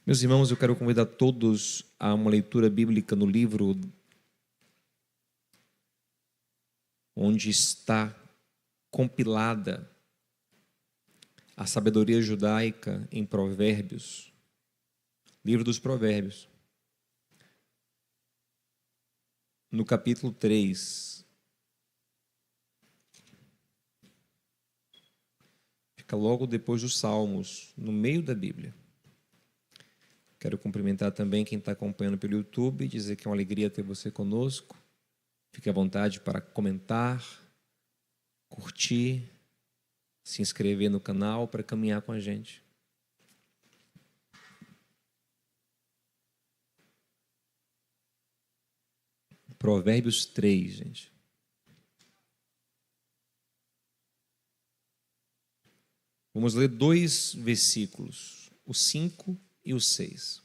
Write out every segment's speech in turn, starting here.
Meus irmãos, eu quero convidar todos a uma leitura bíblica no livro onde está compilada a sabedoria judaica em Provérbios, livro dos Provérbios, no capítulo 3. Fica logo depois dos Salmos, no meio da Bíblia. Quero cumprimentar também quem está acompanhando pelo YouTube, dizer que é uma alegria ter você conosco. Fique à vontade para comentar, curtir, se inscrever no canal para caminhar com a gente. Provérbios 3, gente. Vamos ler 2 versículos, o 5 e o 6.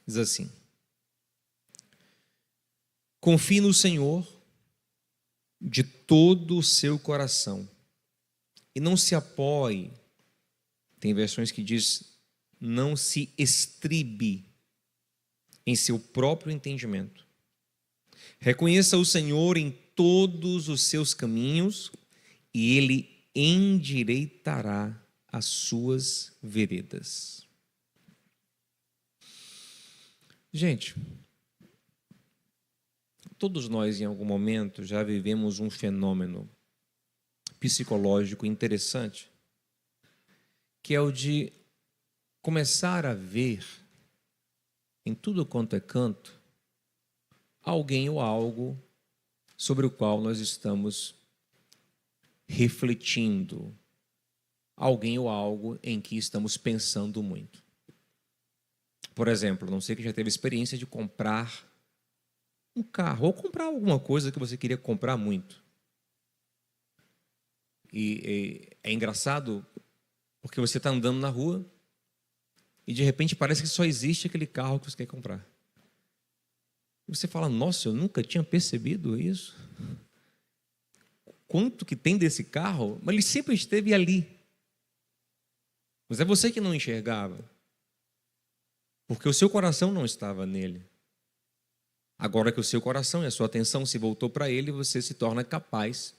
Diz assim: confie no Senhor de todo o seu coração e não se apoie, tem versões que diz, não se estribe em seu próprio entendimento. Reconheça o Senhor em todos os seus caminhos e Ele endireitará as suas veredas. Gente, todos nós em algum momento já vivemos um fenômeno psicológico interessante, que é o de começar a ver em tudo quanto é canto alguém ou algo sobre o qual nós estamos refletindo, alguém ou algo em que estamos pensando muito. Por exemplo, não sei que já teve experiência de comprar um carro ou comprar alguma coisa que você queria comprar muito. E é engraçado porque você está andando na rua e de repente parece que só existe aquele carro que você quer comprar. E você fala, nossa, eu nunca tinha percebido isso. Quanto que tem desse carro? Mas ele sempre esteve ali. Mas é você que não enxergava. Porque o seu coração não estava nele. Agora que o seu coração e a sua atenção se voltou para ele, você se torna capaz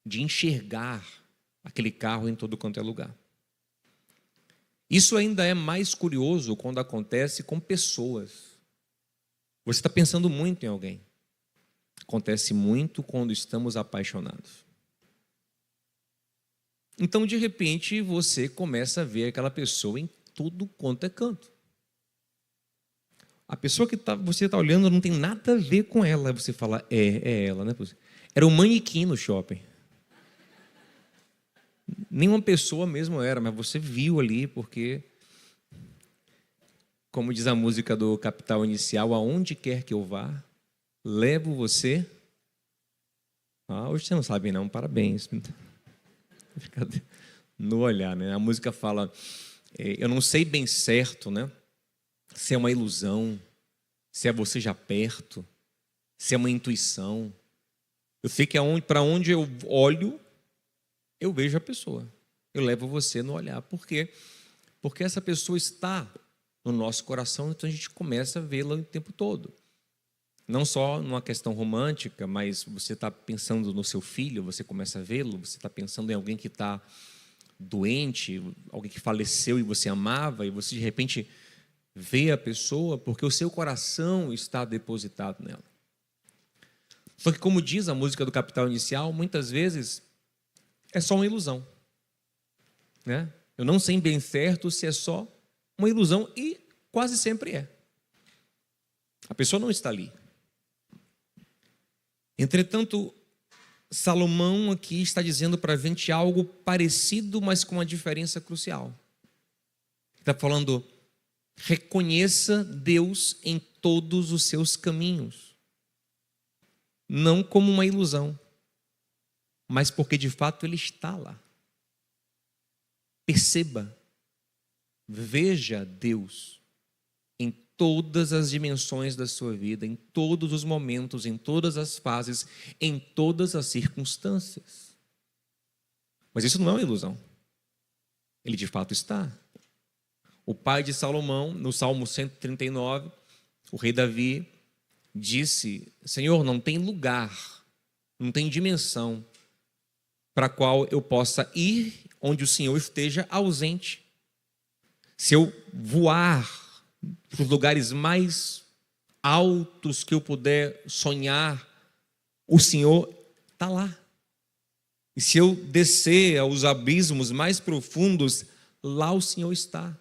de enxergar aquele carro em todo quanto é lugar. Isso ainda é mais curioso quando acontece com pessoas. Você está pensando muito em alguém. Acontece muito quando estamos apaixonados. Então, de repente, você começa a ver aquela pessoa em tudo quanto é canto. A pessoa que você está olhando não tem nada a ver com ela. Você fala, é ela, né? Era um manequim no shopping. Nenhuma pessoa mesmo era, mas você viu ali porque, como diz a música do Capital Inicial, aonde quer que eu vá, levo você. Hoje você não sabe não, parabéns. Fica no olhar, né? A música fala, eu não sei bem certo, né? Se é uma ilusão, se é você já perto, se é uma intuição. Eu sei que para onde eu olho, eu vejo a pessoa. Eu levo você no olhar. Por quê? Porque essa pessoa está no nosso coração, então a gente começa a vê-la o tempo todo. Não só numa questão romântica, mas você está pensando no seu filho, você começa a vê-lo, você está pensando em alguém que está doente, alguém que faleceu e você amava, e você de repente vê a pessoa porque o seu coração está depositado nela. Só que, como diz a música do Capital Inicial, muitas vezes é só uma ilusão, né? Eu não sei bem certo se é só uma ilusão e quase sempre é. A pessoa não está ali. Entretanto, Salomão aqui está dizendo para a gente algo parecido, mas com uma diferença crucial. Está falando, reconheça Deus em todos os seus caminhos. Não como uma ilusão, mas porque de fato Ele está lá. Perceba, veja Deus em todas as dimensões da sua vida, em todos os momentos, em todas as fases, em todas as circunstâncias. Mas isso não é uma ilusão. Ele de fato está. O pai de Salomão, no Salmo 139, o rei Davi disse: Senhor, não tem lugar, não tem dimensão para a qual eu possa ir onde o Senhor esteja ausente. Se eu voar para os lugares mais altos que eu puder sonhar, o Senhor está lá. E se eu descer aos abismos mais profundos, lá o Senhor está.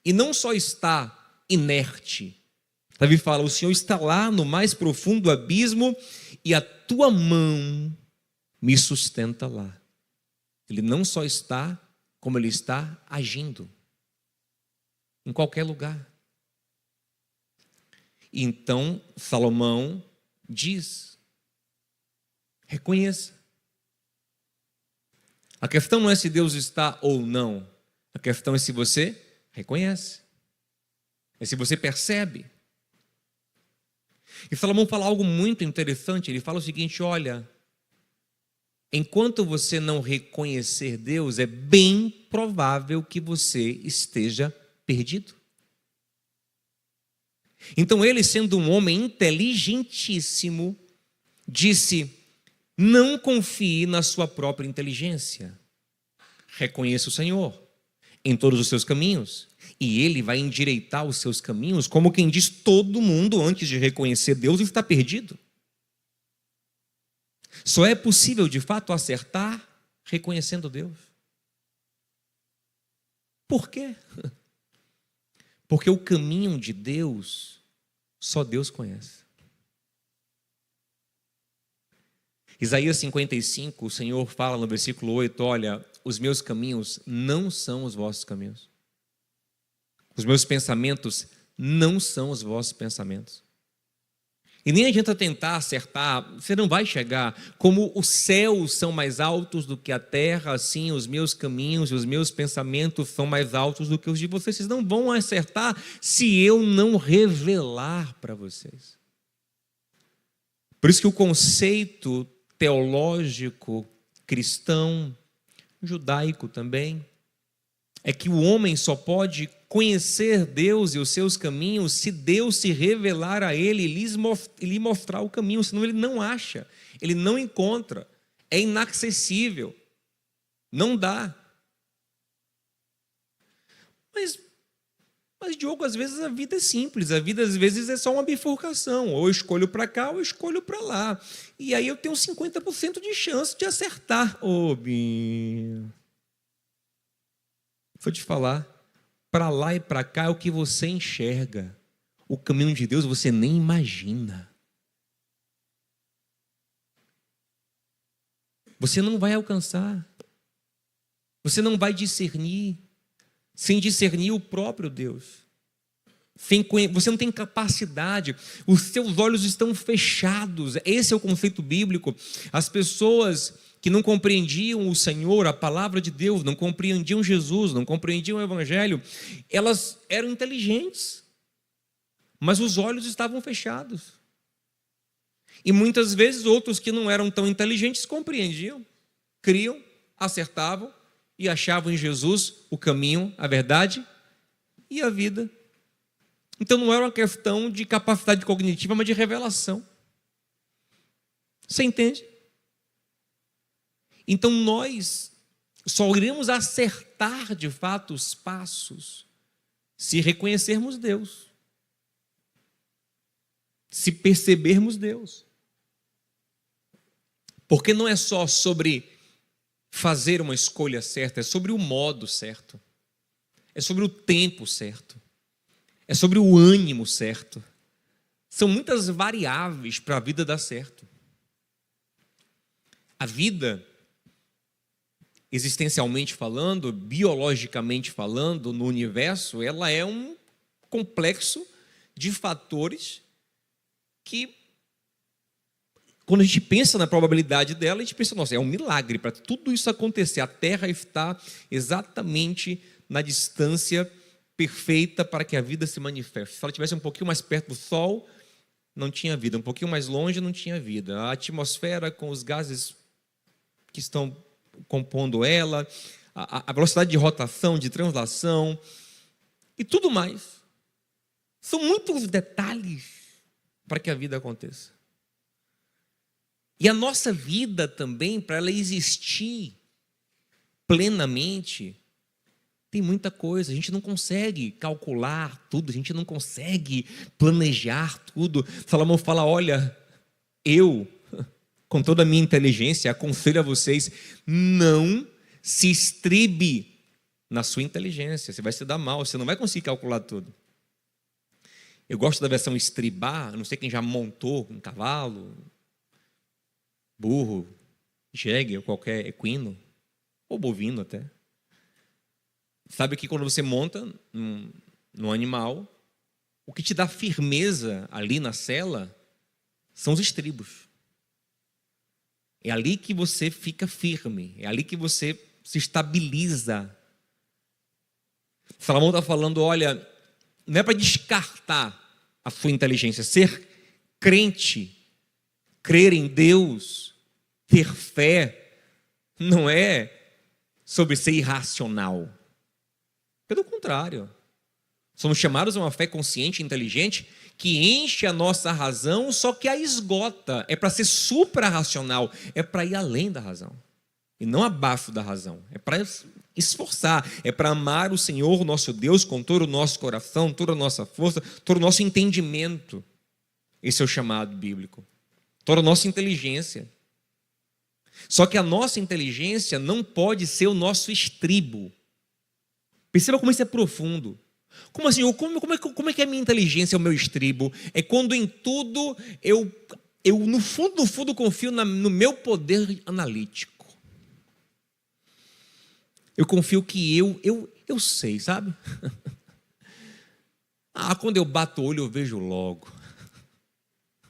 E não só está inerte. Davi fala: o Senhor está lá no mais profundo abismo e a tua mão me sustenta lá. Ele não só está, como ele está agindo em qualquer lugar. E então Salomão diz: reconheça. A questão não é se Deus está ou não. A questão é se você reconhece. É se você percebe. E Salomão fala algo muito interessante. Ele fala o seguinte: olha, enquanto você não reconhecer Deus, é bem provável que você esteja perdido. Então ele, sendo um homem inteligentíssimo, disse: não confie na sua própria inteligência. Reconheça o Senhor em todos os seus caminhos, e ele vai endireitar os seus caminhos, como quem diz: todo mundo, antes de reconhecer Deus, está perdido. Só é possível, de fato, acertar reconhecendo Deus. Por quê? Porque o caminho de Deus, só Deus conhece. Isaías 55, o Senhor fala no versículo 8, olha, os meus caminhos não são os vossos caminhos. Os meus pensamentos não são os vossos pensamentos. E nem adianta tentar acertar, você não vai chegar. Como os céus são mais altos do que a terra, assim os meus caminhos e os meus pensamentos são mais altos do que os de vocês. Vocês não vão acertar se eu não revelar para vocês. Por isso que o conceito teológico, cristão, judaico também, é que o homem só pode conhecer Deus e os seus caminhos se Deus se revelar a ele e lhe mostrar o caminho, senão ele não acha, ele não encontra, é inacessível, não dá. Mas Diogo, às vezes a vida é simples, a vida às vezes é só uma bifurcação, ou eu escolho para cá ou eu escolho para lá, e aí eu tenho 50% de chance de acertar. Ô, Binho, vou te falar, para lá e para cá é o que você enxerga. O caminho de Deus você nem imagina. Você não vai alcançar. Você não vai discernir. Sem discernir o próprio Deus. Você não tem capacidade. Os seus olhos estão fechados. Esse é o conceito bíblico. As pessoas que não compreendiam o Senhor, a palavra de Deus, não compreendiam Jesus, não compreendiam o Evangelho, elas eram inteligentes, mas os olhos estavam fechados. E muitas vezes outros que não eram tão inteligentes compreendiam, criam, acertavam e achavam em Jesus o caminho, a verdade e a vida. Então não era uma questão de capacidade cognitiva, mas de revelação. Você entende? Então nós só iremos acertar de fato os passos se reconhecermos Deus, se percebermos Deus. Porque não é só sobre fazer uma escolha certa, é sobre o modo certo, é sobre o tempo certo, é sobre o ânimo certo. São muitas variáveis para a vida dar certo. A vida, existencialmente falando, biologicamente falando, no universo, ela é um complexo de fatores que, quando a gente pensa na probabilidade dela, a gente pensa, nossa, é um milagre para tudo isso acontecer. A Terra está exatamente na distância perfeita para que a vida se manifeste. Se ela estivesse um pouquinho mais perto do Sol, não tinha vida. Um pouquinho mais longe, não tinha vida. A atmosfera com os gases que estão compondo ela, a velocidade de rotação, de translação e tudo mais. São muitos detalhes para que a vida aconteça. E a nossa vida também, para ela existir plenamente, tem muita coisa. A gente não consegue calcular tudo, a gente não consegue planejar tudo. Salomão fala, olha, eu, com toda a minha inteligência, aconselho a vocês, não se estribe na sua inteligência. Você vai se dar mal, você não vai conseguir calcular tudo. Eu gosto da versão estribar, não sei quem já montou um cavalo, burro, jegue ou qualquer equino, ou bovino até. Sabe que quando você monta num animal, o que te dá firmeza ali na sela são os estribos. É ali que você fica firme, é ali que você se estabiliza. Salomão está falando, olha, não é para descartar a sua inteligência, ser crente, crer em Deus, ter fé, não é sobre ser irracional. Pelo contrário, somos chamados a uma fé consciente e inteligente que enche a nossa razão, só que a esgota. É para ser supra-racional, é para ir além da razão e não abaixo da razão. É para esforçar, é para amar o Senhor, nosso Deus, com todo o nosso coração, toda a nossa força, todo o nosso entendimento. Esse é o chamado bíblico. Toda a nossa inteligência. Só que a nossa inteligência não pode ser o nosso estribo. Perceba como isso é profundo. Como assim? Como é que a minha inteligência é o meu estribo? É quando em tudo eu no fundo confio no meu poder analítico. Eu confio que eu sei, sabe? Quando eu bato o olho eu vejo logo.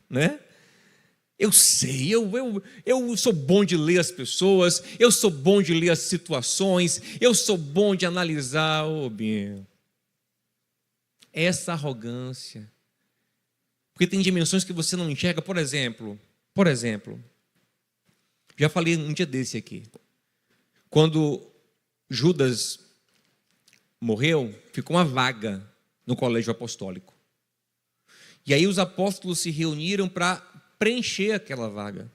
Né? Eu sei, eu sou bom de ler as pessoas, eu sou bom de ler as situações, eu sou bom de analisar. Essa arrogância. Porque tem dimensões que você não enxerga. Por exemplo, já falei um dia desse aqui. Quando Judas morreu, ficou uma vaga no colégio apostólico. E aí os apóstolos se reuniram para preencher aquela vaga.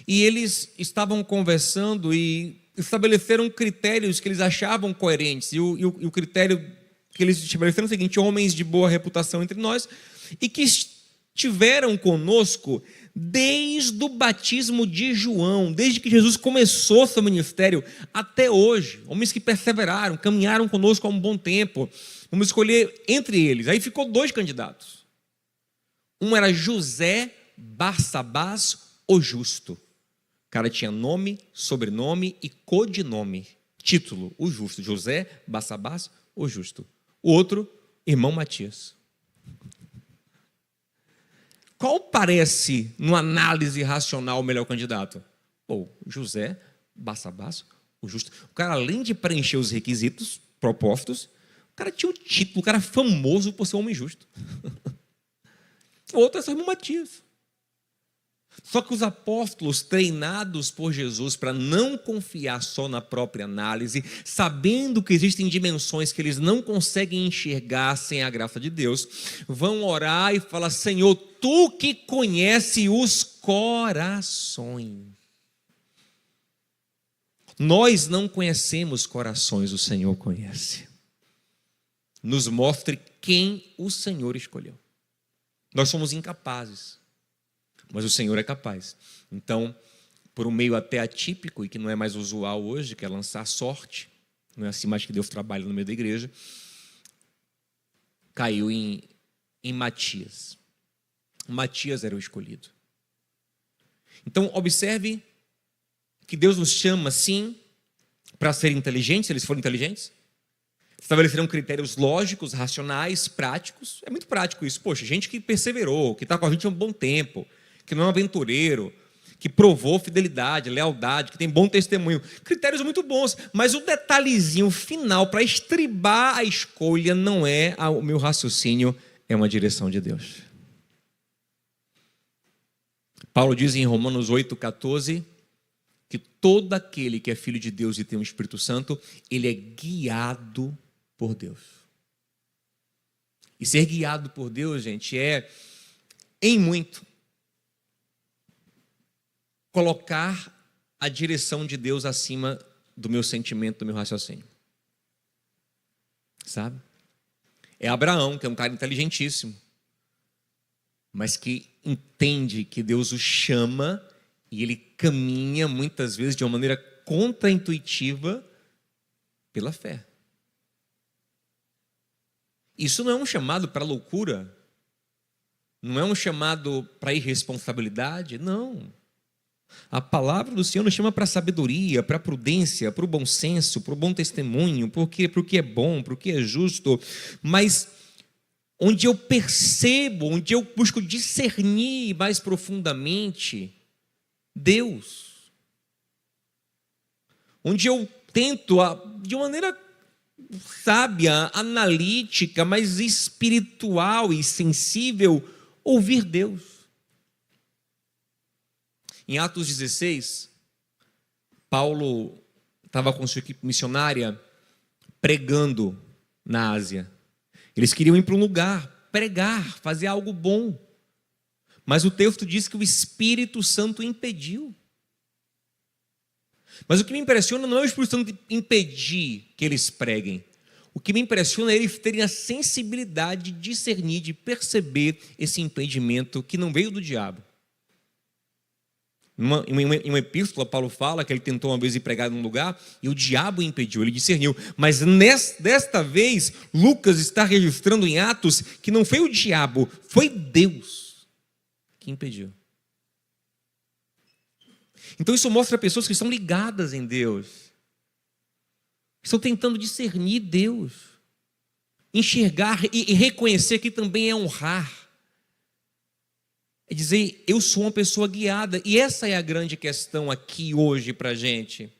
E eles estavam conversando e estabeleceram critérios que eles achavam coerentes. E o critério que eles estabeleceram é o seguinte: homens de boa reputação entre nós e que estiveram conosco desde o batismo de João, desde que Jesus começou seu ministério até hoje. Homens que perseveraram, caminharam conosco há um bom tempo. Vamos escolher entre eles. Aí ficou 2 candidatos. Um era José Barsabás, o Justo. O cara tinha nome, sobrenome e codinome. Título, o Justo. José Barsabás, o Justo. O outro, irmão Matias. Qual parece, numa análise racional, o melhor candidato? José Barsabás, o Justo. O cara, além de preencher os requisitos propostos, o cara tinha o título, o cara famoso por ser um homem justo. O outro é seu irmão Matias. Só que os apóstolos, treinados por Jesus para não confiar só na própria análise, sabendo que existem dimensões que eles não conseguem enxergar sem a graça de Deus, vão orar e falar: Senhor, Tu que conhece os corações. Nós não conhecemos corações, o Senhor conhece. Nos mostre quem o Senhor escolheu. Nós somos incapazes, mas o Senhor é capaz. Então, por um meio até atípico e que não é mais usual hoje, que é lançar sorte, não é assim mais que Deus trabalha no meio da igreja, caiu em Matias. Matias era o escolhido. Então, observe que Deus nos chama, sim, para ser inteligentes, se eles forem inteligentes. Estabeleceram critérios lógicos, racionais, práticos. É muito prático isso. Poxa, gente que perseverou, que está com a gente há um bom tempo, que não é um aventureiro, que provou fidelidade, lealdade, que tem bom testemunho. Critérios muito bons, mas o detalhezinho final para estribar a escolha não é o meu raciocínio, é uma direção de Deus. Paulo diz em Romanos 8,14 que todo aquele que é filho de Deus e tem o Espírito Santo, ele é guiado por Deus. E ser guiado por Deus, gente, é, em muito, colocar a direção de Deus acima do meu sentimento, do meu raciocínio. Sabe? É Abraão, que é um cara inteligentíssimo, mas que entende que Deus o chama e ele caminha muitas vezes de uma maneira contraintuitiva pela fé. Isso não é um chamado para loucura, não é um chamado para irresponsabilidade, não. A palavra do Senhor nos chama para a sabedoria, para a prudência, para o bom senso, para o bom testemunho, para o que é bom, para o que é justo, mas onde eu percebo, onde eu busco discernir mais profundamente Deus, onde eu tento, de uma maneira sábia, analítica, mas espiritual e sensível, ouvir Deus. Em Atos 16, Paulo estava com sua equipe missionária pregando na Ásia. Eles queriam ir para um lugar, pregar, fazer algo bom. Mas o texto diz que o Espírito Santo impediu. Mas o que me impressiona não é o Espírito Santo impedir que eles preguem. O que me impressiona é eles terem a sensibilidade de discernir, de perceber esse impedimento que não veio do diabo. Em uma epístola, Paulo fala que ele tentou uma vez ir pregar num lugar e o diabo impediu, ele discerniu. Mas desta vez, Lucas está registrando em Atos que não foi o diabo, foi Deus que impediu. Então isso mostra pessoas que estão ligadas em Deus, estão tentando discernir Deus, enxergar e reconhecer que também é honrar. É dizer, eu sou uma pessoa guiada. E essa é a grande questão aqui hoje para a gente.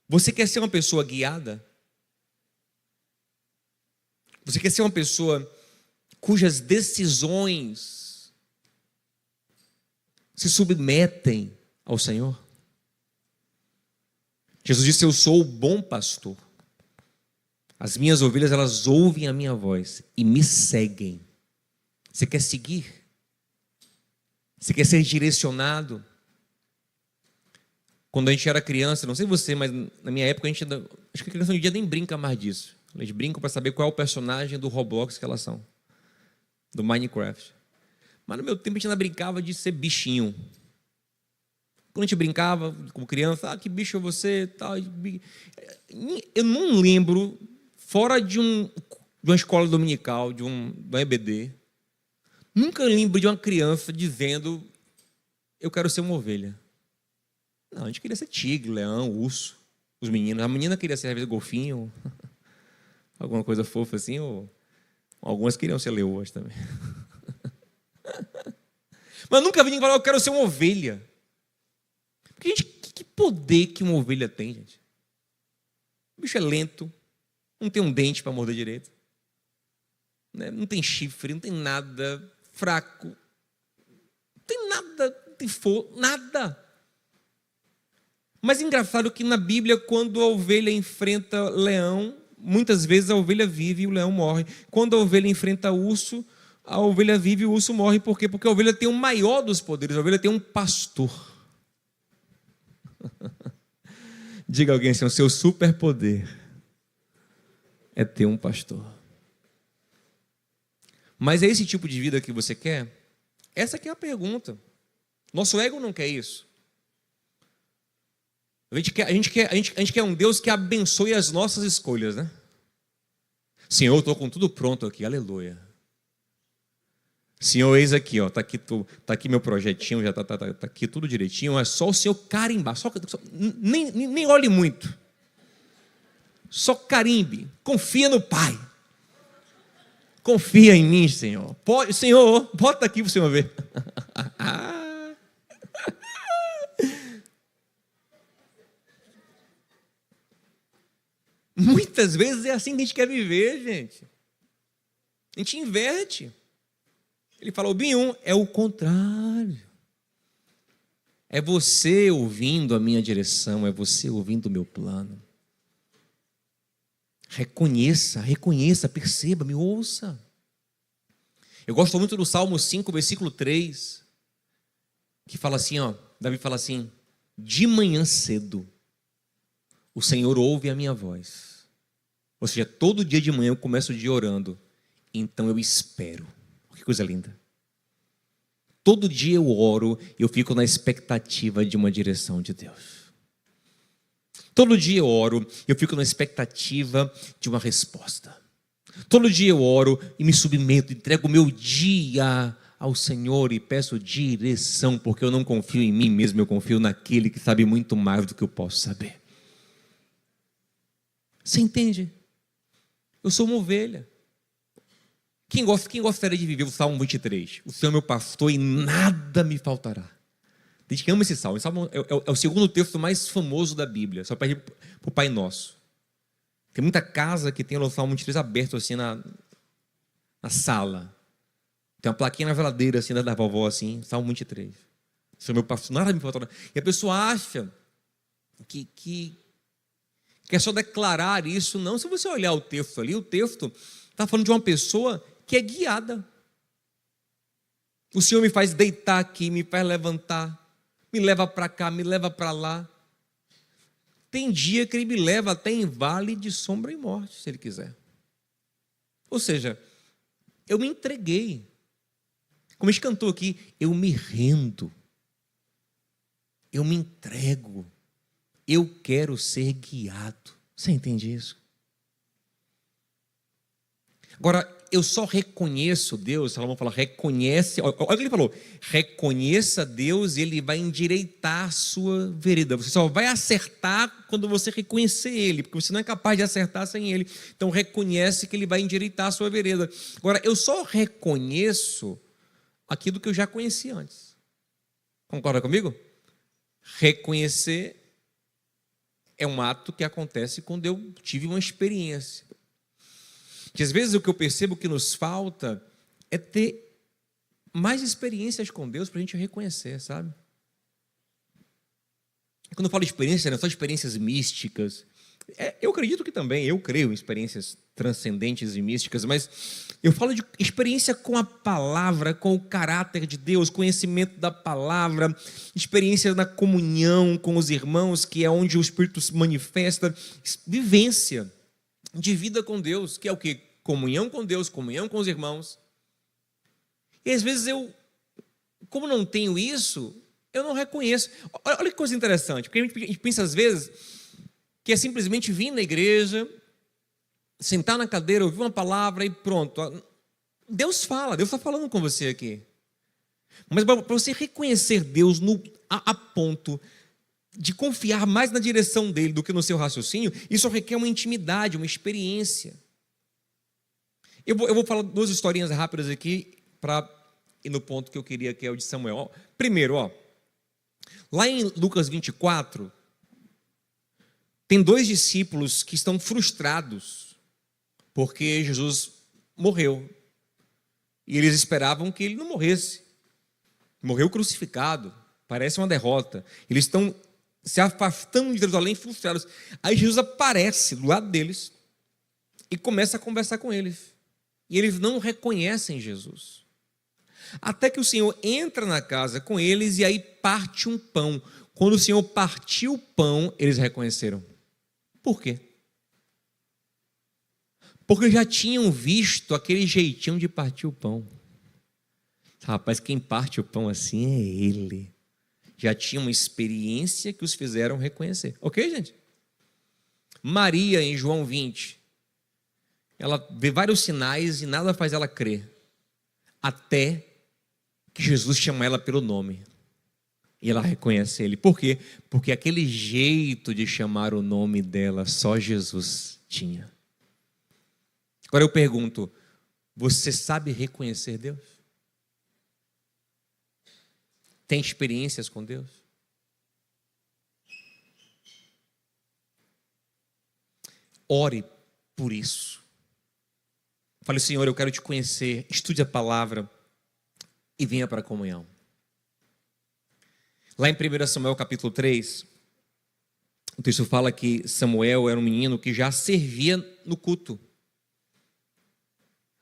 Você quer ser uma pessoa guiada? Você quer ser uma pessoa cujas decisões se submetem ao Senhor? Jesus disse, eu sou o bom pastor. As minhas ovelhas, elas ouvem a minha voz e me seguem. Você quer seguir? Você quer ser direcionado? Quando a gente era criança, não sei você, mas na minha época, acho que a criança hoje em dia nem brinca mais disso. Eles brincam para saber qual é o personagem do Roblox que elas são, do Minecraft. Mas no meu tempo a gente ainda brincava de ser bichinho. Quando a gente brincava como criança, que bicho é você? Eu não lembro, fora de uma escola dominical, de um EBD, nunca lembro de uma criança dizendo, eu quero ser uma ovelha. Não, a gente queria ser tigre, leão, urso, os meninos. A menina queria ser, às vezes, golfinho, alguma coisa fofa assim, ou algumas queriam ser leoas também. Mas nunca vi ninguém falar, eu quero ser uma ovelha. Porque, gente, que poder que uma ovelha tem, gente? O bicho é lento, não tem um dente para morder direito, né? Não tem chifre, não tem nada, fraco, não tem nada, não tem fogo, nada. Mas é engraçado que na Bíblia, quando a ovelha enfrenta leão, muitas vezes a ovelha vive e o leão morre. Quando a ovelha enfrenta urso, a ovelha vive e o urso morre. Por quê? Porque a ovelha tem o maior dos poderes, a ovelha tem um pastor. Diga a alguém assim, o seu superpoder é ter um pastor. Mas é esse tipo de vida que você quer? Essa aqui é a pergunta. Nosso ego não quer isso. A gente quer um Deus que abençoe as nossas escolhas, né? Senhor, eu estou com tudo pronto aqui, aleluia. Senhor, eis aqui, ó, tá aqui meu projetinho, já tá aqui tudo direitinho, é só o Senhor carimbar, nem olhe muito. Só carimbe, confia no Pai. Confia em mim, Senhor. Senhor, bota aqui para o Senhor ver. Muitas vezes é assim que a gente quer viver, gente. A gente inverte. Ele falou, Binho, é o contrário. É você ouvindo a minha direção, é você ouvindo o meu plano. Reconheça, perceba, me ouça. Eu gosto muito do Salmo 5, versículo 3, que fala assim, Davi fala assim, de manhã cedo, o Senhor ouve a minha voz. Ou seja, todo dia de manhã eu começo o dia orando, então eu espero. Que coisa linda. Todo dia eu oro, eu fico na expectativa de uma direção de Deus. Todo dia eu oro, eu fico na expectativa de uma resposta. Todo dia eu oro e me submeto, entrego o meu dia ao Senhor e peço direção, porque eu não confio em mim mesmo, eu confio naquele que sabe muito mais do que eu posso saber. Você entende? Eu sou uma ovelha. Quem gostaria de viver o Salmo 23? O Senhor é meu pastor e nada me faltará. Tem gente que ama esse salmo. Esse salmo é o segundo texto mais famoso da Bíblia, só para ir para o Pai Nosso. Tem muita casa que tem o Salmo 23 aberto assim na sala. Tem uma plaquinha na geladeira assim da vovó assim, Salmo 23. O Senhor é meu pastor, nada me faltará. E a pessoa acha que é só declarar isso. Não, se você olhar o texto ali, o texto está falando de uma pessoa que é guiada. O Senhor me faz deitar aqui, me faz levantar, me leva para cá, me leva para lá. Tem dia que Ele me leva até em vale de sombra e morte, se Ele quiser. Ou seja, eu me entreguei. Como a gente cantou aqui, eu me rendo. Eu me entrego. Eu quero ser guiado. Você entende isso? Agora, eu só reconheço Deus, Salomão fala, reconhece, olha o que ele falou, reconheça Deus e Ele vai endireitar a sua vereda. Você só vai acertar quando você reconhecer Ele, porque você não é capaz de acertar sem Ele. Então, reconhece que Ele vai endireitar a sua vereda. Agora, eu só reconheço aquilo que eu já conheci antes. Concorda comigo? Reconhecer é um ato que acontece quando eu tive uma experiência. Que às vezes o que eu percebo que nos falta é ter mais experiências com Deus para a gente reconhecer, sabe? Quando eu falo de experiência, não são experiências místicas. Eu acredito que também, eu creio em experiências transcendentes e místicas, mas eu falo de experiência com a palavra, com o caráter de Deus, conhecimento da palavra, experiência na comunhão com os irmãos, que é onde o Espírito se manifesta, vivência de vida com Deus, que é o quê? Comunhão com Deus, comunhão com os irmãos. E às vezes eu, como não tenho isso, eu não reconheço. Olha que coisa interessante, porque a gente pensa às vezes que é simplesmente vir na igreja, sentar na cadeira, ouvir uma palavra e pronto. Deus fala, Deus está falando com você aqui. Mas para você reconhecer Deus a ponto de confiar mais na direção dele do que no seu raciocínio, isso requer uma intimidade, uma experiência. Eu vou falar duas historinhas rápidas aqui para ir no ponto que eu queria, que é o de Samuel. Primeiro, lá em Lucas 24, tem dois discípulos que estão frustrados porque Jesus morreu. E eles esperavam que ele não morresse. Morreu crucificado, parece uma derrota. Eles estão se afastando de Jerusalém frustrados. Aí Jesus aparece do lado deles e começa a conversar com eles. E eles não reconhecem Jesus. Até que o Senhor entra na casa com eles e aí parte um pão. Quando o Senhor partiu o pão, eles reconheceram. Por quê? Porque já tinham visto aquele jeitinho de partir o pão. Rapaz, quem parte o pão assim é Ele. Já tinha uma experiência que os fizeram reconhecer. Ok, gente? Maria, em João 20, ela vê vários sinais e nada faz ela crer. Até que Jesus chama ela pelo nome. E ela reconhece Ele. Por quê? Porque aquele jeito de chamar o nome dela, só Jesus tinha. Agora eu pergunto, você sabe reconhecer Deus? Tem experiências com Deus? ore por isso. Fale, Senhor, eu quero te conhecer, estude a palavra e venha para a comunhão. Lá em 1 Samuel capítulo 3, o texto fala que Samuel era um menino que já servia no culto,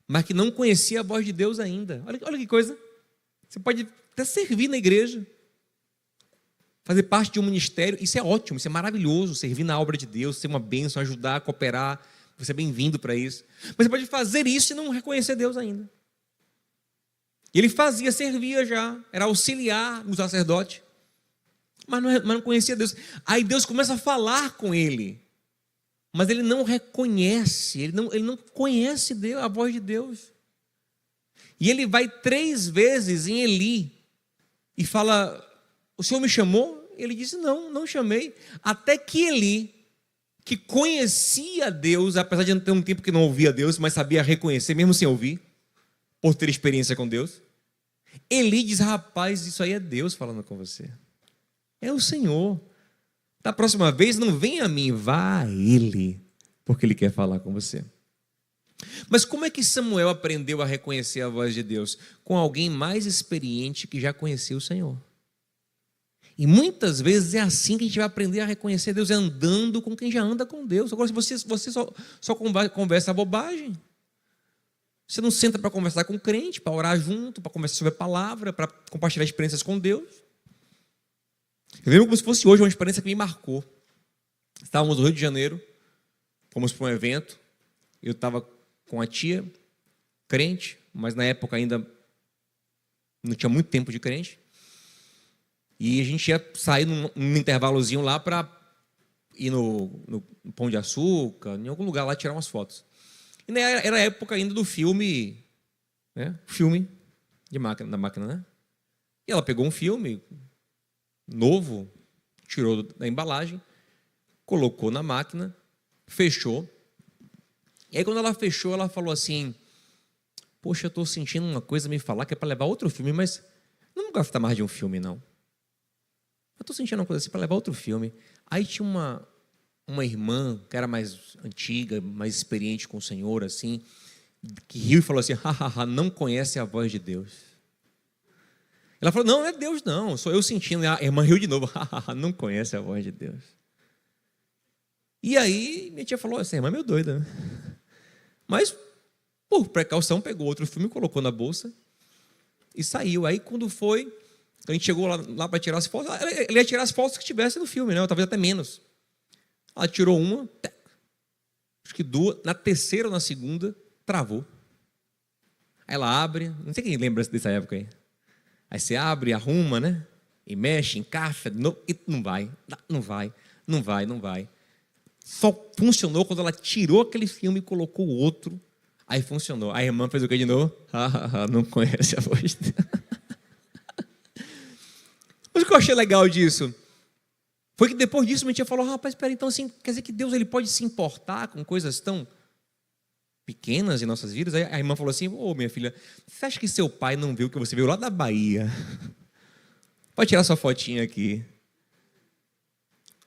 mas que não conhecia a voz de Deus ainda. Olha que coisa. Você pode até servir na igreja, fazer parte de um ministério, isso é ótimo, isso é maravilhoso, servir na obra de Deus, ser uma bênção, ajudar, cooperar, você é bem-vindo para isso. Mas você pode fazer isso e não reconhecer Deus ainda. Ele fazia, servia já, era auxiliar no sacerdote, mas não conhecia Deus. Aí Deus começa a falar com ele, mas ele não reconhece, ele não conhece Deus, a voz de Deus. E ele vai 3 vezes em Eli e fala, o Senhor me chamou? Ele disse, não chamei. Até que Eli, que conhecia Deus, apesar de ter um tempo que não ouvia Deus, mas sabia reconhecer, mesmo sem ouvir, por ter experiência com Deus, Eli diz, rapaz, isso aí é Deus falando com você. É o Senhor. Da próxima vez, não vem a mim, vá a Ele, porque Ele quer falar com você. Mas como é que Samuel aprendeu a reconhecer a voz de Deus? Com alguém mais experiente que já conhecia o Senhor. E muitas vezes é assim que a gente vai aprender a reconhecer Deus, é andando com quem já anda com Deus. Agora, se você só conversa bobagem, você não senta para conversar com o crente, para orar junto, para conversar sobre a palavra, para compartilhar experiências com Deus. Eu lembro como se fosse hoje uma experiência que me marcou. Estávamos no Rio de Janeiro, fomos para um evento, eu estava com a tia, crente, mas na época ainda não tinha muito tempo de crente. E a gente ia sair num intervalozinho lá para ir no Pão de Açúcar, em algum lugar lá tirar umas fotos. E era a época ainda do filme, né? Filme da máquina, né? E ela pegou um filme novo, tirou da embalagem, colocou na máquina, fechou. E aí quando ela fechou, ela falou assim, poxa, eu estou sentindo uma coisa me falar que é para levar outro filme, mas não gosto mais de um filme, não. Eu estou sentindo uma coisa assim para levar outro filme. Aí tinha uma irmã que era mais antiga, mais experiente com o Senhor, assim, que riu e falou assim, não conhece a voz de Deus. Ela falou, não é Deus não, sou eu sentindo. E a irmã riu de novo, não conhece a voz de Deus. E aí minha tia falou, essa irmã é meio doida, né? Mas, por precaução, pegou outro filme, colocou na bolsa e saiu. Aí quando foi, a gente chegou lá para tirar as fotos, ele ia tirar as fotos que tivesse no filme, né? Talvez até menos. Ela tirou uma, acho que 2, na terceira ou na segunda, travou. Aí ela abre, não sei quem lembra dessa época aí. Aí você abre, arruma, né? E mexe, encaixa, e não vai. Só funcionou quando ela tirou aquele filme e colocou o outro. Aí funcionou. A irmã fez o que de novo? Não conhece a voz dela. Mas o que eu achei legal disso foi que depois disso minha tia falou, rapaz, espera, então assim, quer dizer que Deus ele pode se importar com coisas tão pequenas em nossas vidas? Aí a irmã falou assim, minha filha, você acha que seu pai não viu que você veio lá da Bahia? Pode tirar sua fotinha aqui.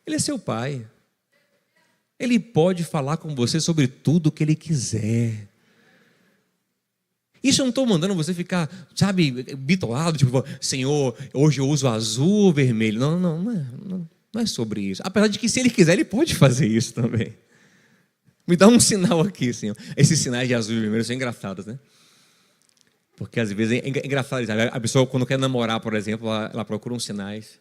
Ele é seu pai. Ele pode falar com você sobre tudo o que ele quiser. Isso eu não estou mandando você ficar, sabe, bitolado, tipo, Senhor, hoje eu uso azul ou vermelho. Não é sobre isso. Apesar de que, se ele quiser, ele pode fazer isso também. Me dá um sinal aqui, Senhor. Esses sinais de azul e vermelho são engraçados, né? Porque às vezes é engraçado. A pessoa, quando quer namorar, por exemplo, ela procura uns sinais.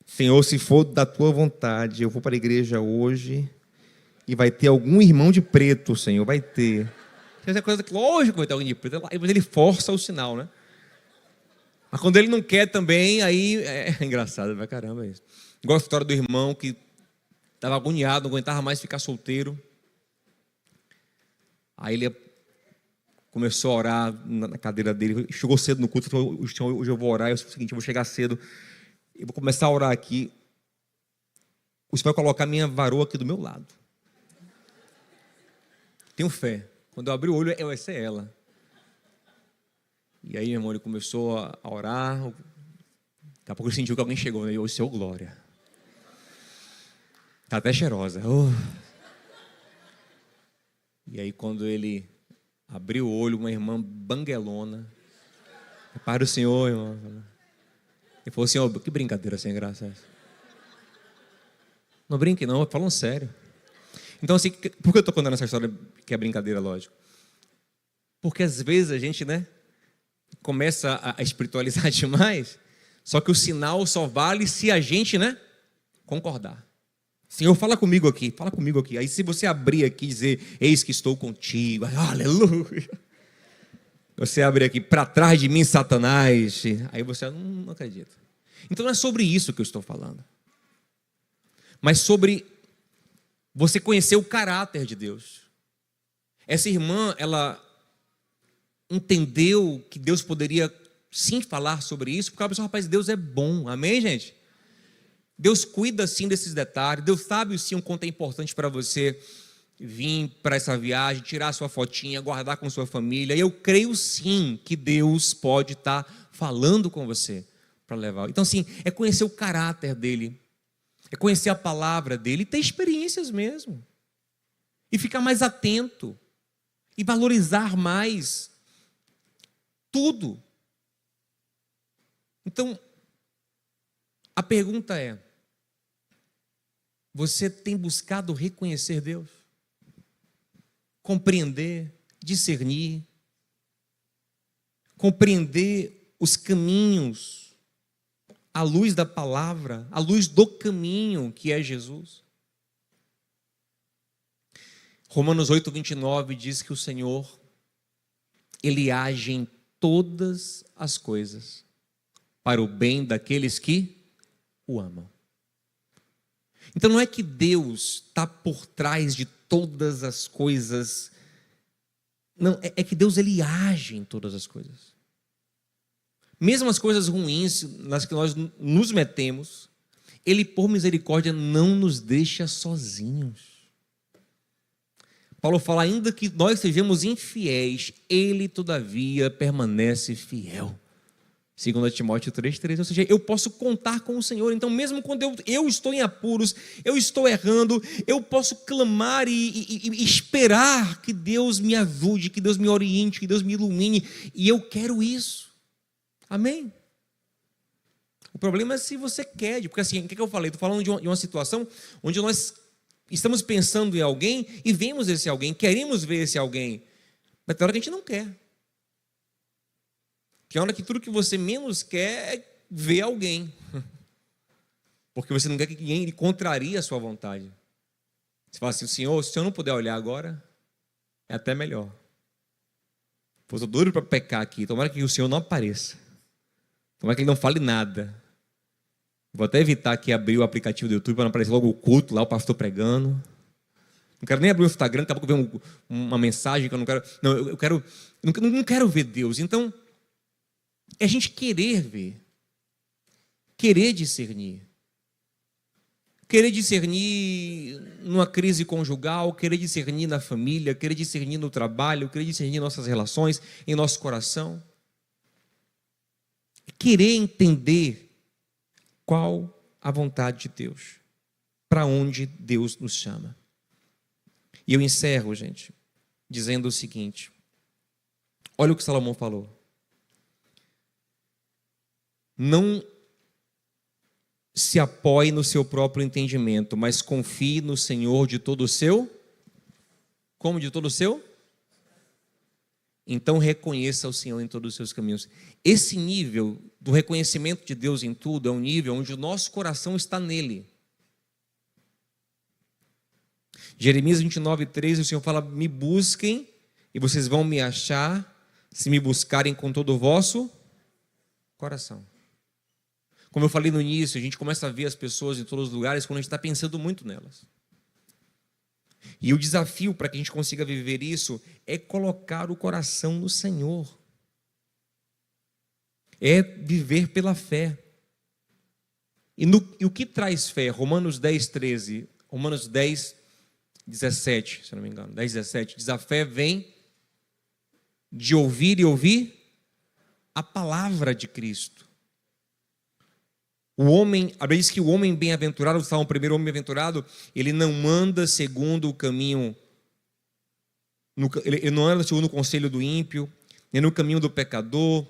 Senhor, se for da tua vontade, eu vou para a igreja hoje e vai ter algum irmão de preto, Senhor, vai ter. Essa coisa que, lógico, vai ter alguém de preto, mas ele força o sinal, né? Mas quando ele não quer também, aí é engraçado, vai caramba isso. Igual a história do irmão que estava agoniado, não aguentava mais ficar solteiro. Aí ele começou a orar na cadeira dele, chegou cedo no culto, falou, hoje eu vou orar, é o seguinte, eu vou chegar cedo, eu vou começar a orar aqui, você vai colocar minha varoa aqui do meu lado. Tenho fé. Quando eu abri o olho, vai ser ela. E aí, meu irmão, ele começou a orar. Daqui a pouco ele sentiu que alguém chegou, né? E eu, seu glória. Está até cheirosa. E aí, quando ele abriu o olho, uma irmã banguelona, para o senhor, irmão. Ele falou: senhor, que brincadeira sem graça é essa? Não brinque não, falando sério. Então, assim, por que eu estou contando essa história que é brincadeira, lógico? Porque às vezes a gente, começa a espiritualizar demais, só que o sinal só vale se a gente, concordar. Senhor, fala comigo aqui. Aí se você abrir aqui e dizer, eis que estou contigo, aleluia. Você abre aqui, para trás de mim, Satanás. Aí você não acredita. Então não é sobre isso que eu estou falando. Mas sobre você conhecer o caráter de Deus. Essa irmã, ela entendeu que Deus poderia sim falar sobre isso, porque ela pensou: rapaz, Deus é bom, amém, gente? Deus cuida sim desses detalhes, Deus sabe sim o quanto é importante para você vir para essa viagem, tirar sua fotinha, guardar com sua família. E eu creio sim que Deus pode estar falando com você para levar. Então, sim, é conhecer o caráter dele, é conhecer a palavra dele e ter experiências mesmo. E ficar mais atento e valorizar mais tudo. Então, a pergunta é: você tem buscado reconhecer Deus? Compreender, discernir, compreender os caminhos, à luz da palavra, à luz do caminho que é Jesus? Romanos 8:29 diz que o Senhor, Ele age em todas as coisas para o bem daqueles que o amam. Então não é que Deus está por trás de todas as coisas, não, é que Deus, Ele age em todas as coisas. Mesmo as coisas ruins nas que nós nos metemos, Ele, por misericórdia, não nos deixa sozinhos. Paulo fala: ainda que nós sejamos infiéis, Ele todavia permanece fiel. 2 Timóteo 3:3, ou seja, eu posso contar com o Senhor. Então mesmo quando eu estou em apuros, eu estou errando, eu posso clamar e esperar que Deus me ajude, que Deus me oriente, que Deus me ilumine, e eu quero isso, amém? O problema é se você quer, porque assim, o que eu falei? Estou falando de uma situação onde nós estamos pensando em alguém e vemos esse alguém, queremos ver esse alguém, mas tem hora que a gente não quer. Que hora que tudo que você menos quer é ver alguém. Porque você não quer que ninguém contrarie a sua vontade. Você fala assim: Senhor, se o Senhor não puder olhar agora, é até melhor. Pois eu estou duro para pecar aqui. Tomara que o Senhor não apareça. Tomara que Ele não fale nada. Vou até evitar aqui abrir o aplicativo do YouTube para não aparecer logo o culto lá, o pastor pregando. Não quero nem abrir o Instagram, daqui a pouco ver uma mensagem que eu não quero. Não, eu não quero ver Deus. Então, é a gente querer ver, querer discernir numa crise conjugal, querer discernir na família, querer discernir no trabalho, querer discernir em nossas relações, em nosso coração. Querer entender qual a vontade de Deus, para onde Deus nos chama. E eu encerro, gente, dizendo o seguinte: olha o que Salomão falou. Não se apoie no seu próprio entendimento, mas confie no Senhor de todo o seu. Como de todo o seu? Então reconheça o Senhor em todos os seus caminhos. Esse nível do reconhecimento de Deus em tudo é um nível onde o nosso coração está nele. Jeremias 29:3, o Senhor fala: me busquem e vocês vão me achar, se me buscarem com todo o vosso coração. Como eu falei no início, a gente começa a ver as pessoas em todos os lugares quando a gente está pensando muito nelas. E o desafio para que a gente consiga viver isso é colocar o coração no Senhor. É viver pela fé. E o que traz fé? Romanos 10:13, Romanos 10:17, se não me engano, 10:17, diz: a fé vem de ouvir e ouvir a palavra de Cristo. A Bíblia diz que o homem bem-aventurado, o Salmo 1, homem bem-aventurado, ele não anda segundo o caminho Ele não anda segundo o conselho do ímpio, nem no caminho do pecador,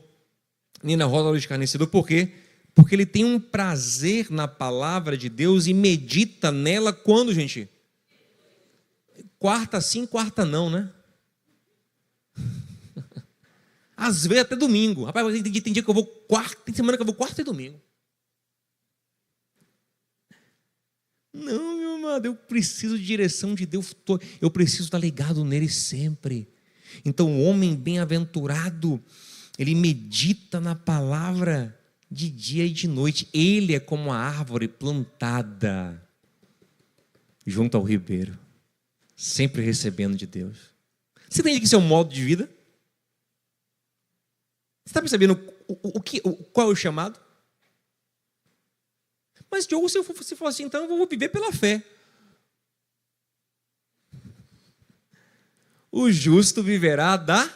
nem na roda do escarnecedor. Por quê? Porque ele tem um prazer na palavra de Deus e medita nela quando, gente? Quarta sim, quarta não, né? Às vezes até domingo. Rapaz, tem dia que eu vou quarta, tem semana que eu vou quarta e domingo. Não, meu amado, eu preciso de direção de Deus, eu preciso estar ligado nele sempre. Então, o homem bem-aventurado, ele medita na palavra de dia e de noite. Ele é como a árvore plantada junto ao ribeiro, sempre recebendo de Deus. Você entende que isso é um modo de vida? Você está percebendo qual é o chamado? Mas, Diogo, se for assim, então eu vou viver pela fé. O justo viverá da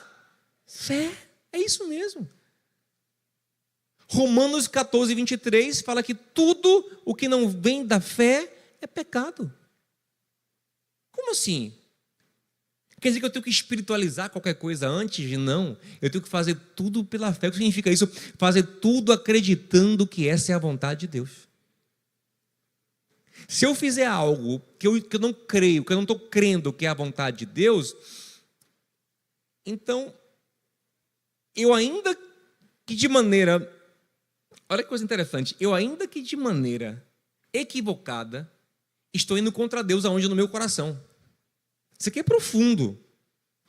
fé. É isso mesmo. Romanos 14, 23 fala que tudo o que não vem da fé é pecado. Como assim? Quer dizer que eu tenho que espiritualizar qualquer coisa antes? Não. Eu tenho que fazer tudo pela fé. O que significa isso? Fazer tudo acreditando que essa é a vontade de Deus. Se eu fizer algo que eu não creio, que eu não estou crendo que é a vontade de Deus, então, eu ainda que de maneira, olha que coisa interessante, eu ainda que de maneira equivocada, estou indo contra Deus aonde no meu coração. Isso aqui é profundo.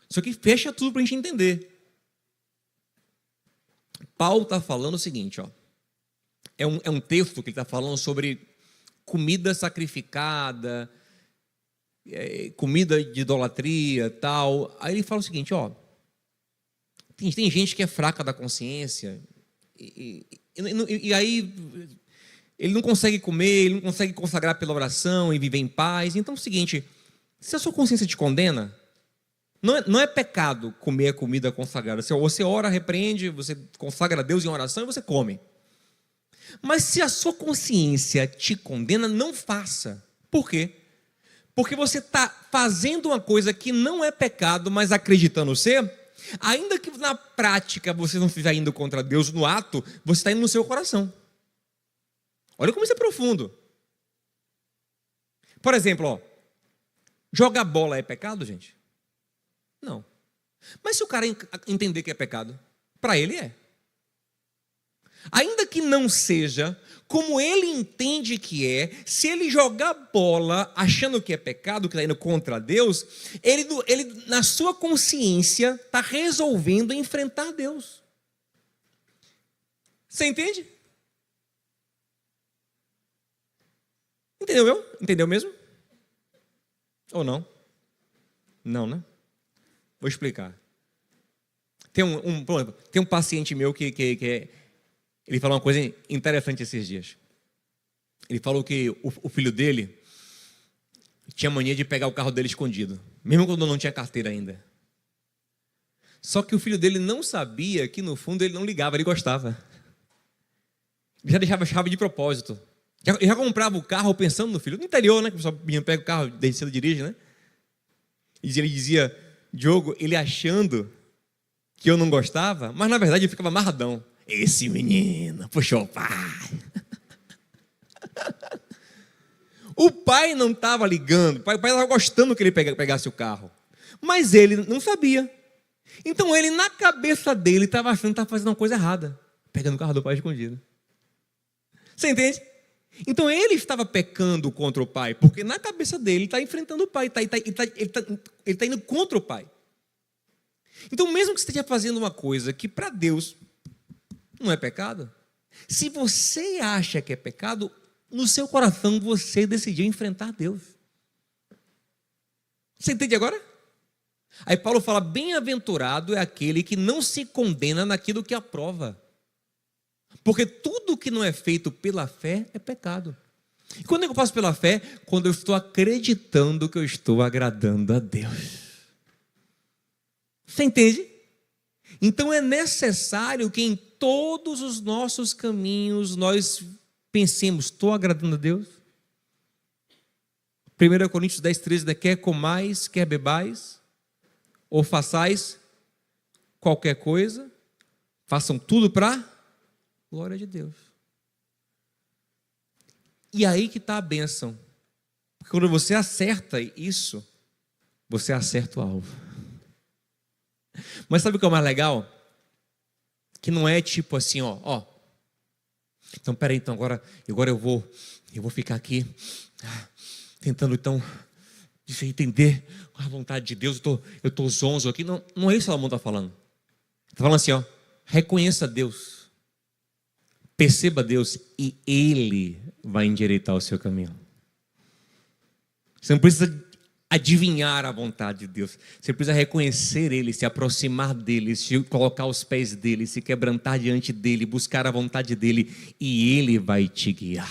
Isso aqui fecha tudo para a gente entender. Paulo está falando o seguinte, ó, é um texto que ele está falando sobre comida sacrificada, comida de idolatria, tal. Aí ele fala o seguinte, ó, tem gente que é fraca da consciência, e aí ele não consegue comer, ele não consegue consagrar pela oração e viver em paz. Então é o seguinte, se a sua consciência te condena, não é pecado comer a comida consagrada. Você ora, repreende, você consagra a Deus em oração e você come. Mas se a sua consciência te condena, não faça. Por quê? Porque você está fazendo uma coisa que não é pecado, mas acreditando ser, ainda que na prática você não esteja indo contra Deus no ato, você está indo no seu coração. Olha como isso é profundo. Por exemplo, ó, jogar bola é pecado, gente? Não. Mas se o cara entender que é pecado, para ele é. Ainda que não seja, como ele entende que é, se ele jogar bola achando que é pecado, que está indo contra Deus, ele na sua consciência está resolvendo enfrentar Deus. Você entende? Entendeu? Entendeu mesmo? Ou não? Não, né? Vou explicar. Tem um paciente meu que ele falou uma coisa interessante esses dias. Ele falou que o filho dele tinha mania de pegar o carro dele escondido, mesmo quando não tinha carteira ainda. Só que o filho dele não sabia que no fundo ele não ligava, ele gostava. Ele já deixava a chave de propósito. Já comprava o carro pensando no filho. No interior, né? Que o pessoal pega o carro, desde cedo dirige, né? E ele dizia, Diogo, ele achando que eu não gostava, mas na verdade ele ficava amarradão. Esse menino puxou o pai. O pai não estava ligando, o pai estava gostando que ele pegasse o carro, mas ele não sabia. Então ele, na cabeça dele, estava achando que estava fazendo uma coisa errada, pegando o carro do pai escondido. Você entende? Então ele estava pecando contra o pai, porque na cabeça dele está enfrentando o pai, ele está indo contra o pai. Então mesmo que você esteja fazendo uma coisa que para Deus não é pecado, se você acha que é pecado, no seu coração você decidiu enfrentar Deus. Você entende agora? Aí Paulo fala, bem-aventurado é aquele que não se condena naquilo que aprova. Porque tudo que não é feito pela fé é pecado. E quando eu faço pela fé? Quando eu estou acreditando que eu estou agradando a Deus. Você entende? Então é necessário que em todos os nossos caminhos nós pensemos, estou agradando a Deus? 1 Coríntios 10, 13, quer comais, quer bebais, ou façais qualquer coisa, façam tudo para glória de Deus. E aí que está a bênção. Porque quando você acerta isso, você acerta o alvo. Mas sabe o que é o mais legal? Que não é tipo assim, ó. Então, peraí, então, agora eu vou ficar aqui tentando, então, entender a vontade de Deus. Eu tô zonzo aqui. Não, não é isso que Salomão está falando. Está falando assim, ó. Reconheça Deus. Perceba Deus e Ele vai endireitar o seu caminho. Você não precisa adivinhar a vontade de Deus. Você precisa reconhecer Ele, se aproximar dEle, se colocar aos pés dEle, se quebrantar diante dEle, buscar a vontade dEle e Ele vai te guiar.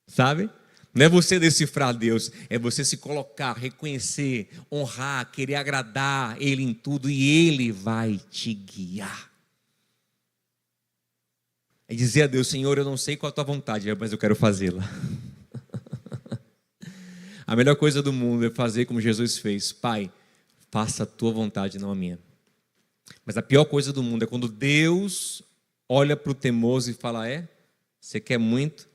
Sabe? Não é você decifrar Deus, é você se colocar, reconhecer, honrar, querer agradar Ele em tudo e Ele vai te guiar. É dizer a Deus, Senhor, eu não sei qual é a tua vontade, mas eu quero fazê-la. A melhor coisa do mundo é fazer como Jesus fez. Pai, faça a tua vontade, não a minha. Mas a pior coisa do mundo é quando Deus olha para o teimoso e fala, você quer muito?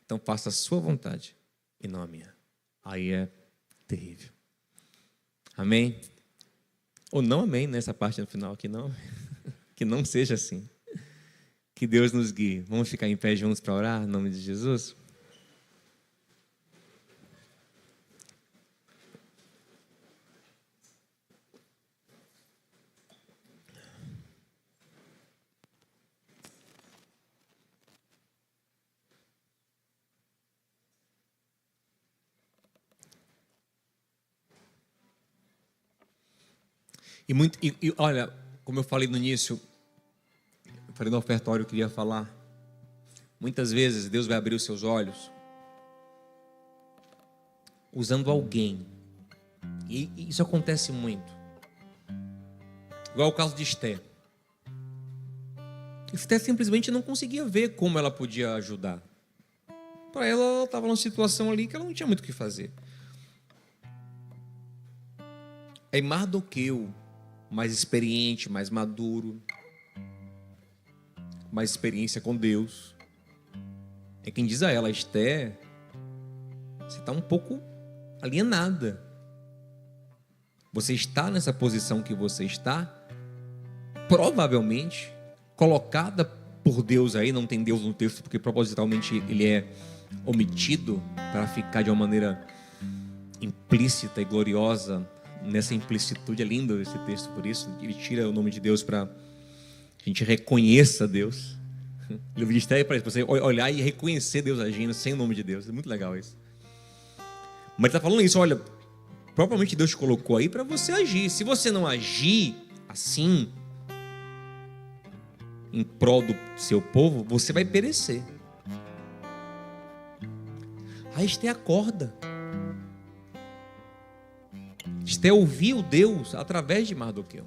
Então faça a sua vontade e não a minha. Aí é terrível. Amém? Ou não amém nessa parte no final, que não seja assim. Que Deus nos guie. Vamos ficar em pé juntos para orar, em nome de Jesus? E olha, como eu falei no início, eu falei no ofertório, eu queria falar. Muitas vezes Deus vai abrir os seus olhos usando alguém. E isso acontece muito. Igual o caso de Esté. Esté simplesmente não conseguia ver como ela podia ajudar. Para ela estava numa situação ali que ela não tinha muito o que fazer. Aí Mardoqueu, mais experiente, mais maduro, mais experiência com Deus, é quem diz a ela, Esté, você está um pouco alienada. Você está nessa posição que você está, provavelmente colocada por Deus aí, não tem Deus no texto, porque propositalmente ele é omitido para ficar de uma maneira implícita e gloriosa. Nessa implicitude, é lindo esse texto, por isso ele tira o nome de Deus para a gente reconheça Deus. O livro de Esté é para você olhar e reconhecer Deus agindo sem o nome de Deus. É muito legal isso. Mas ele está falando isso, olha, provavelmente Deus te colocou aí para você agir. Se você não agir assim, em prol do seu povo, você vai perecer. Aí Esté acorda. Esté ouviu Deus através de Mardoqueu.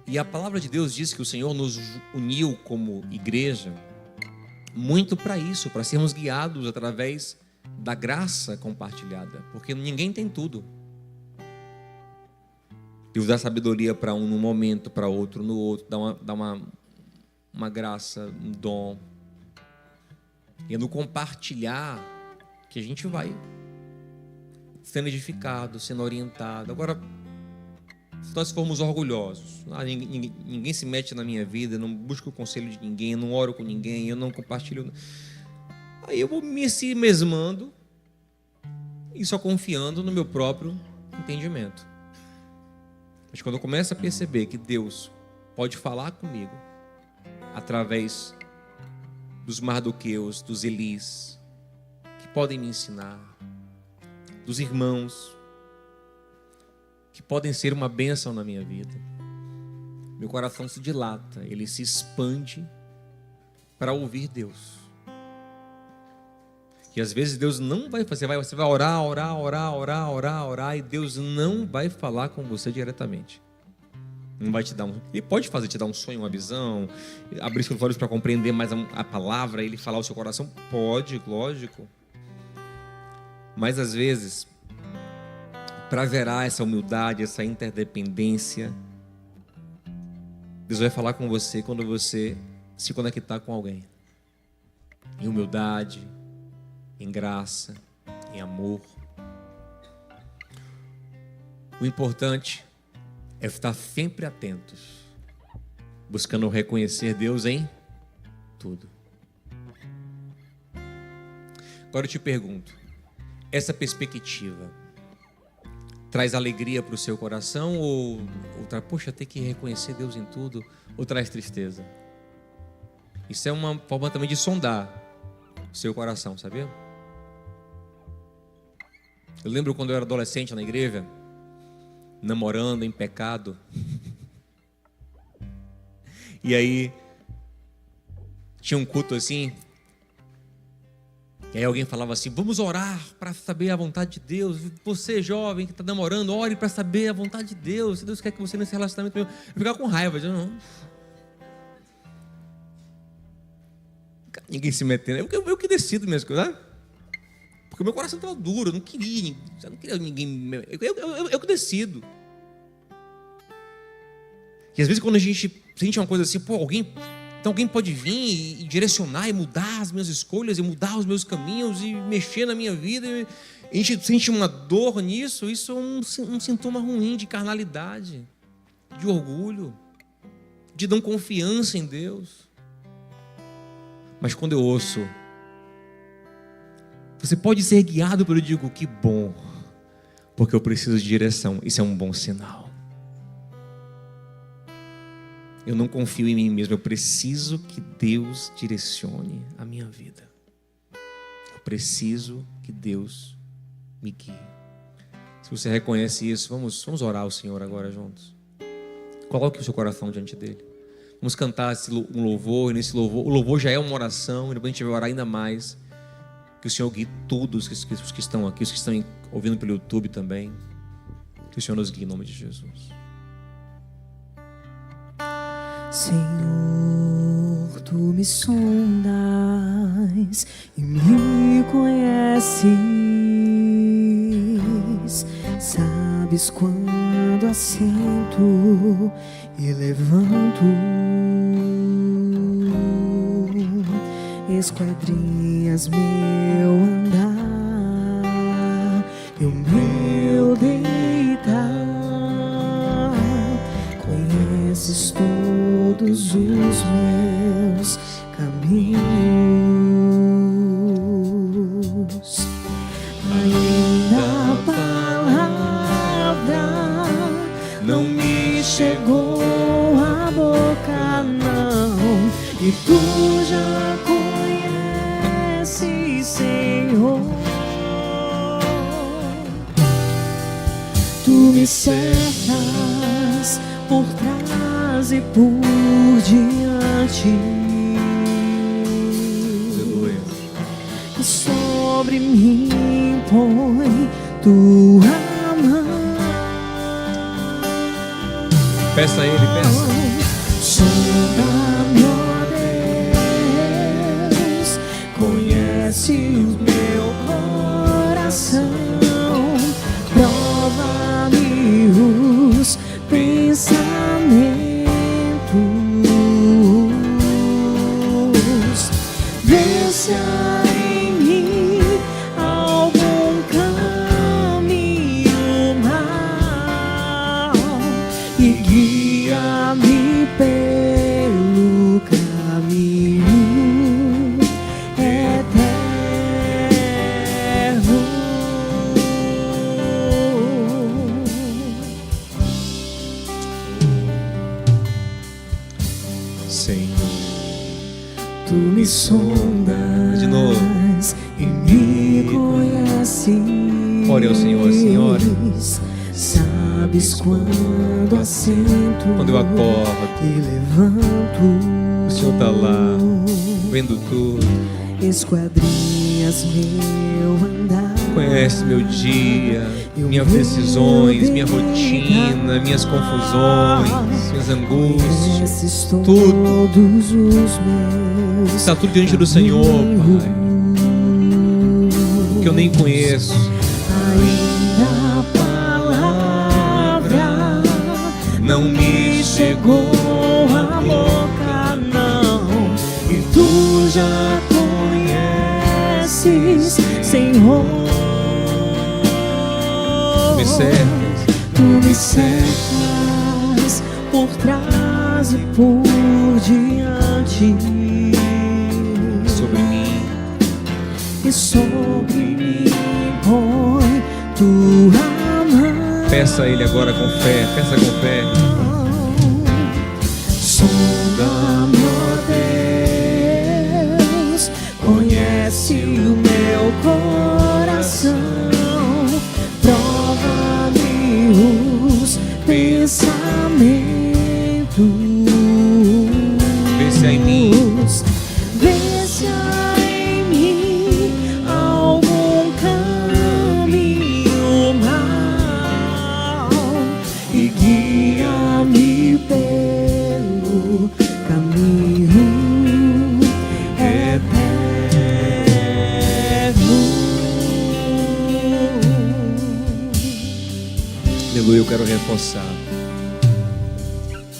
E a palavra de Deus diz que o Senhor nos uniu como igreja muito para isso, para sermos guiados através da graça compartilhada, porque ninguém tem tudo. Deus dá sabedoria para um num momento, para outro no outro, dá uma graça, um dom. E é no compartilhar que a gente vai sendo edificado, sendo orientado. Agora, se nós formos orgulhosos, ninguém se mete na minha vida, não busco o conselho de ninguém, não oro com ninguém, eu não compartilho, aí eu vou me si mesmando e só confiando no meu próprio entendimento. Mas quando eu começo a perceber que Deus pode falar comigo através dos Mardoqueus, dos Elis, que podem me ensinar, dos irmãos, que podem ser uma bênção na minha vida, meu coração se dilata, ele se expande para ouvir Deus. E às vezes Deus não vai fazer, você vai orar, e Deus não vai falar com você diretamente. Não vai te dar Ele pode te dar um sonho, uma visão, abrir seus olhos para compreender mais a palavra, Ele falar ao seu coração. Pode, lógico. Mas às vezes, para gerar essa humildade, essa interdependência, Deus vai falar com você quando você se conectar com alguém. Em humildade, em graça, em amor. O importante é estar sempre atentos, buscando reconhecer Deus em tudo. Agora eu te pergunto, essa perspectiva traz alegria para o seu coração ou poxa, ter que reconhecer Deus em tudo, ou traz tristeza? Isso é uma forma também de sondar o seu coração, sabia? Eu lembro quando eu era adolescente na igreja, namorando em pecado. E aí tinha um culto assim, e aí alguém falava assim: vamos orar para saber a vontade de Deus. Você jovem que está namorando, ore para saber a vontade de Deus. Se Deus quer que você nesse relacionamento, eu ficava com raiva, eu não. Ninguém se metendo, eu que decido minhas coisas, sabe? Porque o meu coração estava duro, eu não queria ninguém. Eu que decido. E às vezes quando a gente sente uma coisa assim, então alguém pode vir e direcionar e mudar as minhas escolhas, e mudar os meus caminhos, e mexer na minha vida, e a gente sente uma dor nisso. Isso é um sintoma ruim de carnalidade, de orgulho, de não confiança em Deus. Mas quando eu ouço, você pode ser guiado pelo, eu digo, que bom, porque eu preciso de direção. Isso é um bom sinal. Eu não confio em mim mesmo, eu preciso que Deus direcione a minha vida. Eu preciso que Deus me guie. Se você reconhece isso, vamos orar ao Senhor agora juntos. Coloque o seu coração diante dele. Vamos cantar um louvor, e nesse louvor, o louvor já é uma oração, e depois a gente vai orar ainda mais. Que o Senhor guie todos os que estão aqui, os que estão ouvindo pelo YouTube também. Que o Senhor nos guie em nome de Jesus. Senhor, tu me sondas e me conheces. Sabes quando assento e levanto. Esquadrinhas meu andar e o meu deitar. Conheces todos os meus caminhos. Ainda a palavra não me chegou à boca, não, e tu já conheces, Senhor. Tu me cercas por trás e por diante. Aleluia. E sobre mim põe tua mão. Peça a Ele, peça. Sonda-me, ó Deus, conhece o meu coração, prova-me os pensamentos, vê se há em mim algum caminho mau e guia-me pelo caminho eterno. Senhor, Tu me sondas de novo. e me conheces. Ore ao Senhor, Senhor. Sabes quando assento, Quando eu acordo, e levanto. o Senhor está lá, vendo tudo. Esquadrinhas meu andar Conhece meu dia, minhas decisões, minha rotina, minhas confusões, minhas angústias, tudo. Está tudo diante do Senhor, Pai. Que eu nem conheço. Ainda a palavra não me chegou à boca, não. E tu já conheces, Senhor. Me cercas, tu me cercas por trás e por diante. Sobre mim e sobre mim põe tua mão. Peça a Ele agora com fé, peça com fé. Sonda-me, ó Deus, conhece o meu coração, prova-me os pensamentos. Vê se há em mim, vê se há em mim algum caminho mau e guia-me pelo caminho eterno. aleluia, eu quero reforçar.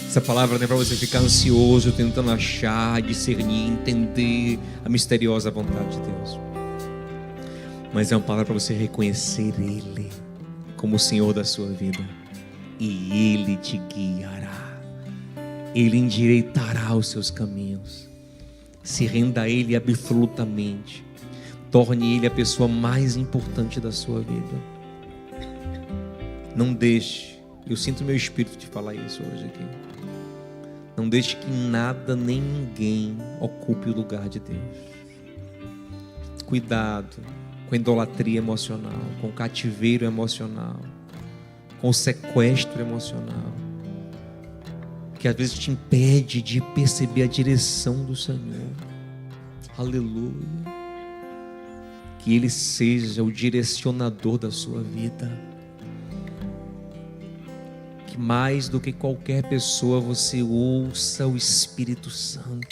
Essa palavra não é para você ficar ansioso, tentando achar, discernir, entender a misteriosa vontade de Deus. Mas é uma palavra para você reconhecer Ele como o Senhor da sua vida. E Ele te guiará. Ele endireitará os seus caminhos. Se renda a Ele absolutamente. Torne Ele a pessoa mais importante da sua vida. Não deixe, eu sinto meu espírito te falar isso hoje aqui. Não deixe que nada nem ninguém ocupe o lugar de Deus. Cuidado com a idolatria emocional, com o cativeiro emocional, com o sequestro emocional, que às vezes te impede de perceber a direção do Senhor. Aleluia. Que Ele seja o direcionador da sua vida. Mais do que qualquer pessoa, você ouça o Espírito Santo,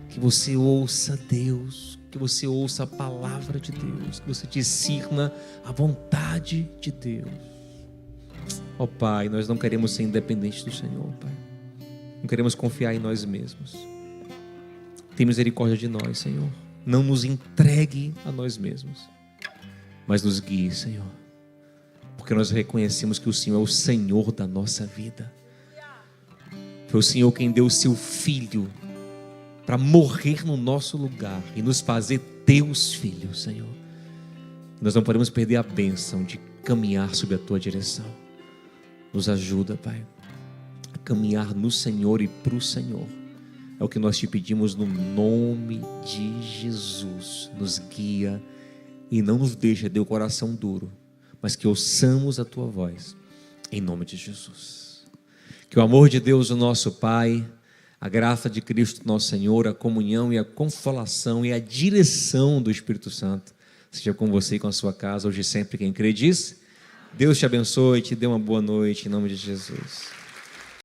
que você ouça Deus, que você ouça a palavra de Deus, que você discirna a vontade de Deus. Ó Pai, nós não queremos ser independentes do Senhor, Pai. Não queremos confiar em nós mesmos. Tem misericórdia de nós, Senhor. Não nos entregue a nós mesmos, mas nos guie, Senhor. Porque nós reconhecemos que o Senhor é o Senhor da nossa vida. Foi o Senhor quem deu o seu Filho para morrer no nosso lugar e nos fazer teus filhos, Senhor. Nós não podemos perder a bênção de caminhar sob a tua direção. Nos ajuda, Pai, a caminhar no Senhor e para o Senhor. É o que nós te pedimos no nome de Jesus. Nos guia e não nos deixa ter o coração duro, mas que ouçamos a tua voz, em nome de Jesus. Que o amor de Deus, o nosso Pai, a graça de Cristo nosso Senhor, a comunhão e a consolação e a direção do Espírito Santo seja com você e com a sua casa, hoje e sempre. Quem crê diz, Deus te abençoe e te dê uma boa noite, em nome de Jesus.